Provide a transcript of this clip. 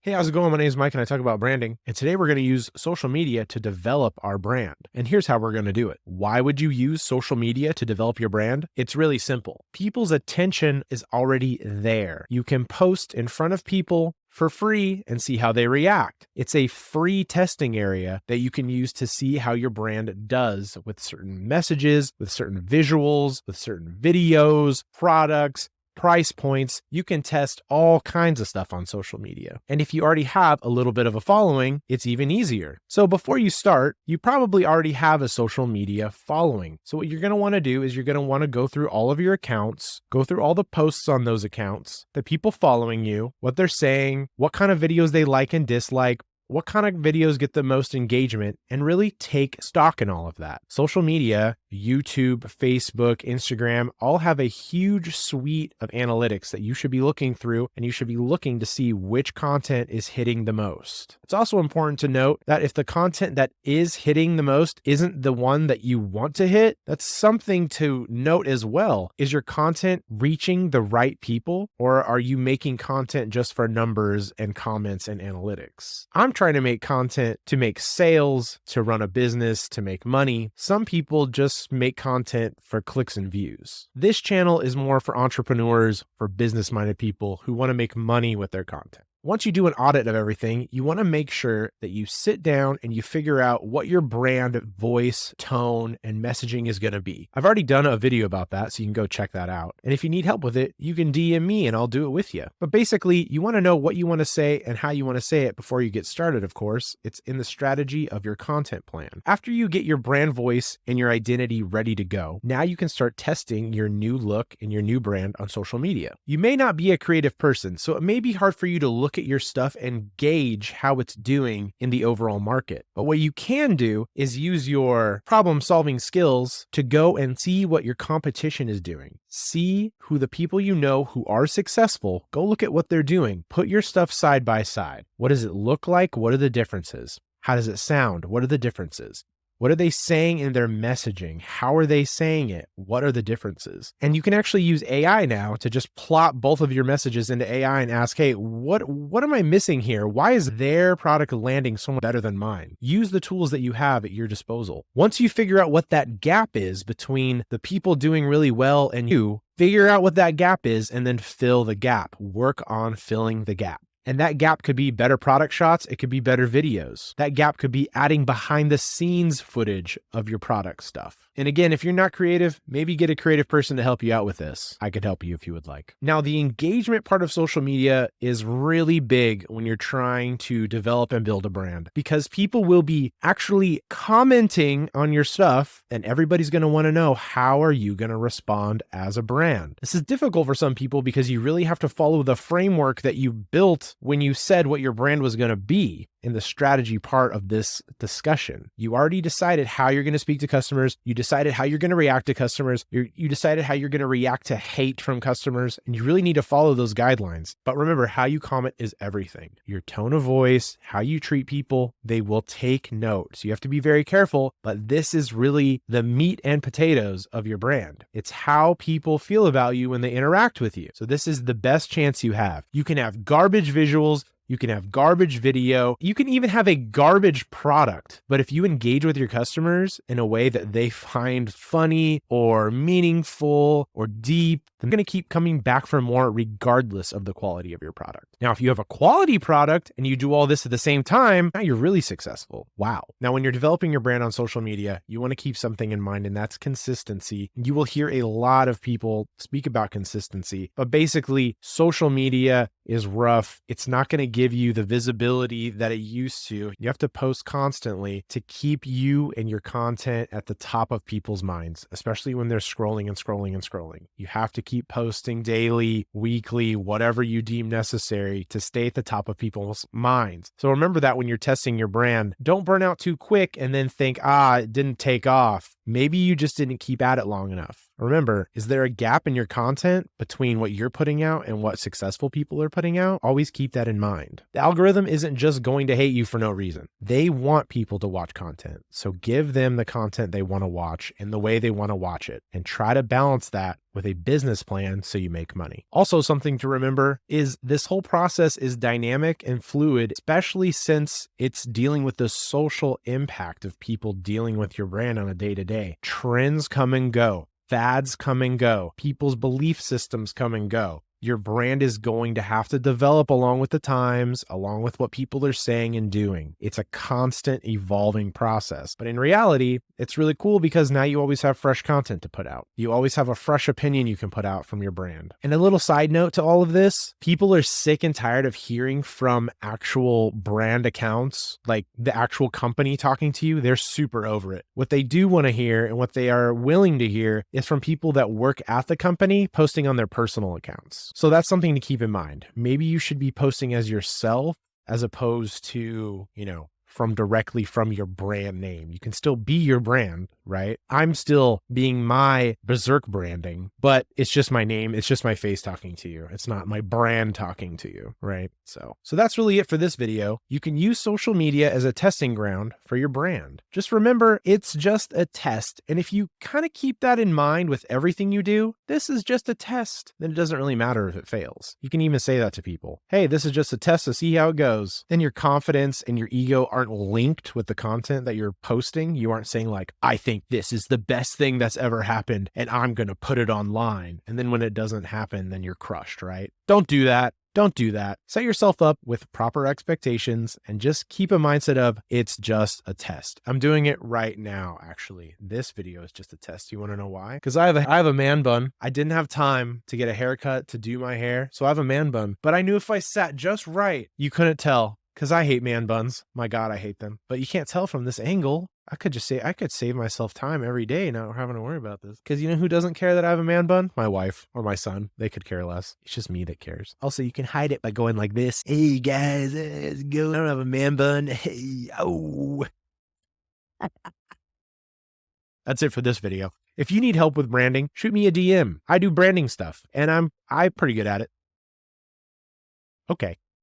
Hey, how's it going? My name is Mike and I talk about branding. And today we're going to use social media to develop our brand. And here's how we're going to do it. Why would you use social media to develop your brand? It's really simple. People's attention is already there. You can post in front of people for free and see how they react. It's a free testing area that you can use to see how your brand does with certain messages, with certain visuals, with certain videos, products, price points. You can test all kinds of stuff on social media. And if you already have a little bit of a following, it's even easier. So before you start, you probably already have a social media following. So what you're going to want to do is you're going to want to go through all of your accounts, go through all the posts on those accounts, the people following you, what they're saying, what kind of videos they like and dislike, what kind of videos get the most engagement, and really take stock in all of that. Social media, YouTube, Facebook, Instagram, all have a huge suite of analytics that you should be looking through, and you should be looking to see which content is hitting the most. It's also important to note that if the content that is hitting the most isn't the one that you want to hit, that's something to note as well. Is your content reaching the right people, or are you making content just for numbers and comments and analytics? I'm trying to make content to make sales, to run a business, to make money. Some people just make content for clicks and views. This channel is more for entrepreneurs, for business-minded people who want to make money with their content. Once you do an audit of everything, you want to make sure that you sit down and you figure out what your brand voice, tone, and messaging is going to be. I've already done a video about that, so you can go check that out. And if you need help with it, you can DM me and I'll do it with you. But basically, you want to know what you want to say and how you want to say it before you get started, of course. It's in the strategy of your content plan. After you get your brand voice and your identity ready to go, now you can start testing your new look and your new brand on social media. You may not be a creative person, so it may be hard for you to look at your stuff and gauge how it's doing in the overall market. But what you can do is use your problem-solving skills to go and see what your competition is doing. See who the people you know who are successful, go look at what they're doing. Put your stuff side by side. What does it look like? What are the differences? How does it sound? What are the differences? What are they saying in their messaging? How are they saying it? What are the differences? And you can actually use AI now to just plot both of your messages into AI and ask, hey, what am I missing here? Why is their product landing so much better than mine? Use the tools that you have at your disposal. Once you figure out what that gap is between the people doing really well and you, figure out what that gap is and then fill the gap. Work on filling the gap. And that gap could be better product shots. It could be better videos. That gap could be adding behind the scenes footage of your product stuff. And again, if you're not creative, maybe get a creative person to help you out with this. I could help you if you would like. Now, the engagement part of social media is really big when you're trying to develop and build a brand, because people will be actually commenting on your stuff and everybody's going to want to know, how are you going to respond as a brand? This is difficult for some people because you really have to follow the framework that you built when you said what your brand was going to be. In the strategy part of this discussion, you already decided how you're going to speak to customers. You decided how you're going to react to customers. You decided how you're going to react to hate from customers, and you really need to follow those guidelines. But remember, how you comment is everything. Your tone of voice, how you treat people, they will take note. So you have to be very careful, but this is really the meat and potatoes of your brand. It's how people feel about you when they interact with you. So this is the best chance you have. You can have garbage visuals. You can have garbage video. You can even have a garbage product. But if you engage with your customers in a way that they find funny or meaningful or deep, they're going to keep coming back for more regardless of the quality of your product. Now, if you have a quality product and you do all this at the same time, now you're really successful. Wow. Now, when you're developing your brand on social media, you want to keep something in mind, and that's consistency. You will hear a lot of people speak about consistency, but basically social media is rough. It's not going to give you the visibility that it used to. You have to post constantly to keep you and your content at the top of people's minds, especially when they're scrolling and scrolling and scrolling. You have to keep posting daily, weekly, whatever you deem necessary to stay at the top of people's minds. So remember that when you're testing your brand, don't burn out too quick and then think, it didn't take off. Maybe you just didn't keep at it long enough. Remember, is there a gap in your content between what you're putting out and what successful people are putting out? Always keep that in mind. The algorithm isn't just going to hate you for no reason. They want people to watch content. So give them the content they want to watch in the way they want to watch it, and try to balance that with a business plan so you make money. Also, something to remember is this whole process is dynamic and fluid, especially since it's dealing with the social impact of people dealing with your brand on a day-to-day. Trends come and go. Fads come and go. People's belief systems come and go. Your brand is going to have to develop along with the times, along with what people are saying and doing. It's a constant evolving process. But in reality, it's really cool because now you always have fresh content to put out. You always have a fresh opinion you can put out from your brand. And a little side note to all of this, people are sick and tired of hearing from actual brand accounts, like the actual company talking to you. They're super over it. What they do want to hear and what they are willing to hear is from people that work at the company posting on their personal accounts. So that's something to keep in mind. Maybe you should be posting as yourself as opposed to, directly from your brand name. You can still be your brand, right? I'm still being my berserk branding, but it's just my name. It's just my face talking to you. It's not my brand talking to you, right? So that's really it for this video. You can use social media as a testing ground for your brand. Just remember, it's just a test. And if you kind of keep that in mind with everything you do, this is just a test, then it doesn't really matter if it fails. You can even say that to people. Hey, this is just a test to see how it goes. Then your confidence and your ego aren't linked with the content that you're posting. You aren't saying like, I think this is the best thing that's ever happened and I'm going to put it online. And then when it doesn't happen, then you're crushed, right? Don't do that. Don't do that. Set yourself up with proper expectations and just keep a mindset of it's just a test. I'm doing it right now, actually. This video is just a test. You want to know why? Because I have a man bun. I didn't have time to get a haircut to do my hair, so I have a man bun. But I knew if I sat just right, you couldn't tell. Because I hate man buns. My God, I hate them. But you can't tell from this angle. I could just say I could save myself time every day not having to worry about this. Because you know who doesn't care that I have a man bun? My wife or my son. They could care less. It's just me that cares. Also, you can hide it by going like this. Hey guys, let's go. I don't have a man bun. Hey, oh. That's it for this video. If you need help with branding, shoot me a DM. I do branding stuff and I'm pretty good at it. Okay.